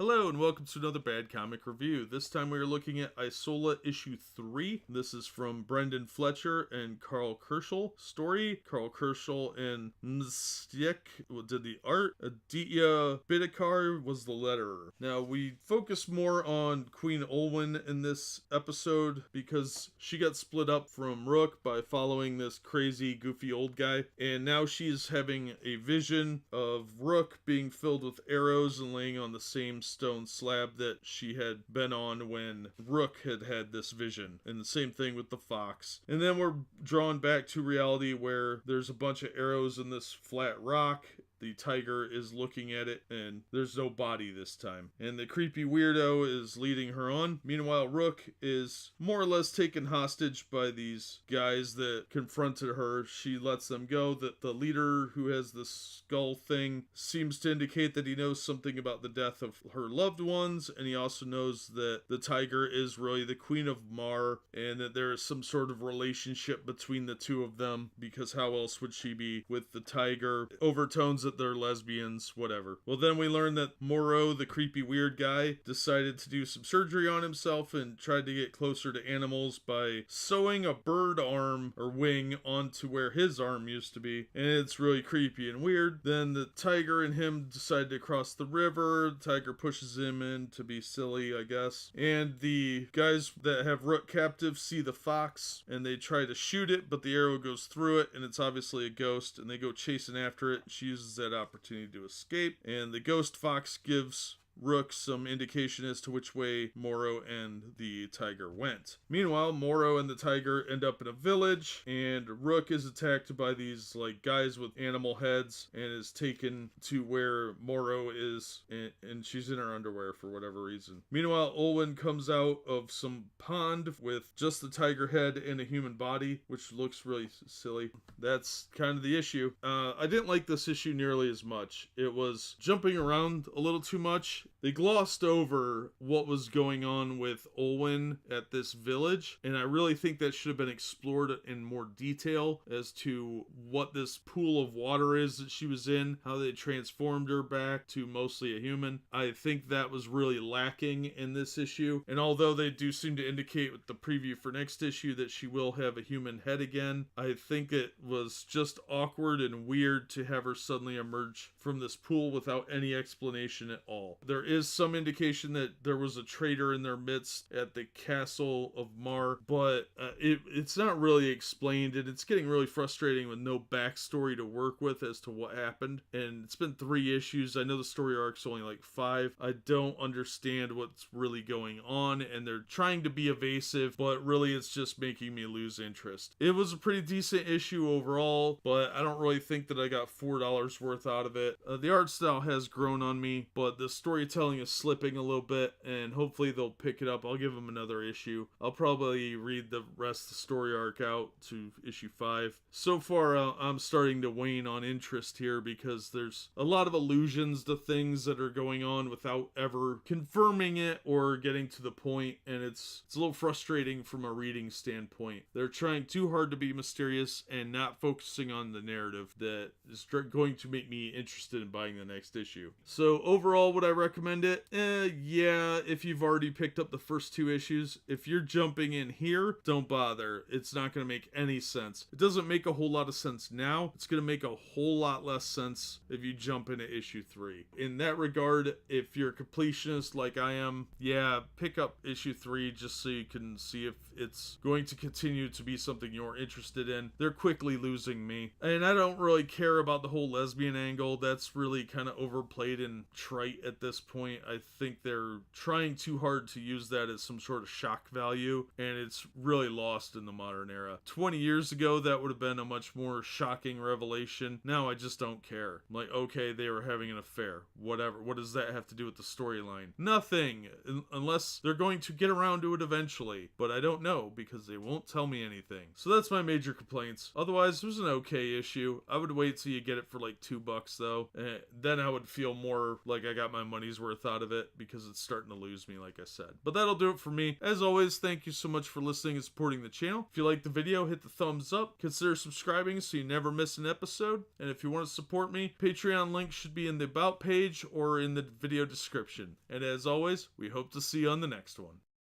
Hello and welcome to another Bad Comic Review. This time we are looking at Isola issue 3. This is from Brendan Fletcher and Carl Kerschel. Story, Carl Kerschel and Mstiek did the art. Aditya Bidikar was the letterer. Now we focus more on Queen Olwen in this episode because she got split up from Rook by following this crazy goofy old guy, and now she's having a vision of Rook being filled with arrows and laying on the same stone slab that she had been on when Rook had this vision. And the same thing with the fox. And then we're drawn back to reality where there's a bunch of arrows in this flat rock. The tiger is looking at it, and there's no body this time. And the creepy weirdo is leading her on. Meanwhile, Rook is more or less taken hostage by these guys that confronted her. She lets them go. That the leader, who has the skull thing, seems to indicate that he knows something about the death of her loved ones, and he also knows that the tiger is really the Queen of Mar, and that there is some sort of relationship between the two of them, because how else would she be with the tiger? Overtones that they're lesbians, whatever. Well, then we learn that Moreau, the creepy weird guy, decided to do some surgery on himself and tried to get closer to animals by sewing a bird arm or wing onto where his arm used to be, and it's really creepy and weird. Then the tiger and him decide to cross the river. The tiger pushes him in to be silly, I guess, and the guys that have Rook captive see the fox and they try to shoot it, but the arrow goes through it and it's obviously a ghost, and they go chasing after it. She uses that opportunity to escape, and the ghost fox gives Rook some indication as to which way Morrow and the tiger went. Meanwhile, Morrow and the tiger end up in a village, and Rook is attacked by these guys with animal heads and is taken to where Morrow is, and she's in her underwear for whatever reason. Meanwhile, Olwen comes out of some pond with just the tiger head and a human body, which looks really silly. That's kind of the issue. I didn't like this issue nearly as much. It was jumping around a little too much. They glossed over what was going on with Olwen at this village, and I really think that should have been explored in more detail as to what this pool of water is that she was in, how they transformed her back to mostly a human. I think that was really lacking in this issue, and although they do seem to indicate with the preview for next issue that she will have a human head again, I think it was just awkward and weird to have her suddenly emerge from this pool without any explanation at all. There is some indication that there was a traitor in their midst at the castle of Mar, but it's not really explained, and it's getting really frustrating with no backstory to work with as to what happened. And it's been 3 issues. I know the story arc's only 5. I don't understand what's really going on, and they're trying to be evasive, but really it's just making me lose interest. It was a pretty decent issue overall, but I don't really think that I got $4 worth out of it. The art style has grown on me, but the storytelling is slipping a little bit, and hopefully they'll pick it up. I'll give them another issue. I'll probably read the rest of the story arc out to issue 5. So far, I'm starting to wane on interest here because there's a lot of allusions to things that are going on without ever confirming it or getting to the point, and it's a little frustrating from a reading standpoint. They're trying too hard to be mysterious and not focusing on the narrative that is going to make me interested in buying the next issue. So overall, would I recommend it? Yeah, if you've already picked up the first 2 issues. If you're jumping in here, don't bother. It's not going to make any sense. It doesn't make a whole lot of sense now. It's going to make a whole lot less sense if you jump into issue 3. In that regard, if you're a completionist like I am, yeah, pick up issue 3 just so you can see if it's going to continue to be something you're interested in. They're quickly losing me. And I don't really care about the whole lesbian angle. That's really kind of overplayed and trite at this point. I think they're trying too hard to use that as some sort of shock value, and it's really lost in the modern era. 20 years ago, that would have been a much more shocking revelation. Now I just don't care. I'm like, okay, they were having an affair. Whatever. What does that have to do with the storyline? Nothing. Unless they're going to get around to it eventually. But I don't know, because they won't tell me anything. So that's my major complaints. Otherwise, it was an okay issue. I would wait till you get it for $2 though. Then I would feel more like I got my money's penny's worth out of it because it's starting to lose me, like I said. But that'll do it for me. As always, thank you so much for listening and supporting the channel. If you like the video, hit the thumbs up. Consider subscribing so you never miss an episode. And if you want to support me, Patreon link should be in the About page or in the video description. And as always, we hope to see you on the next one.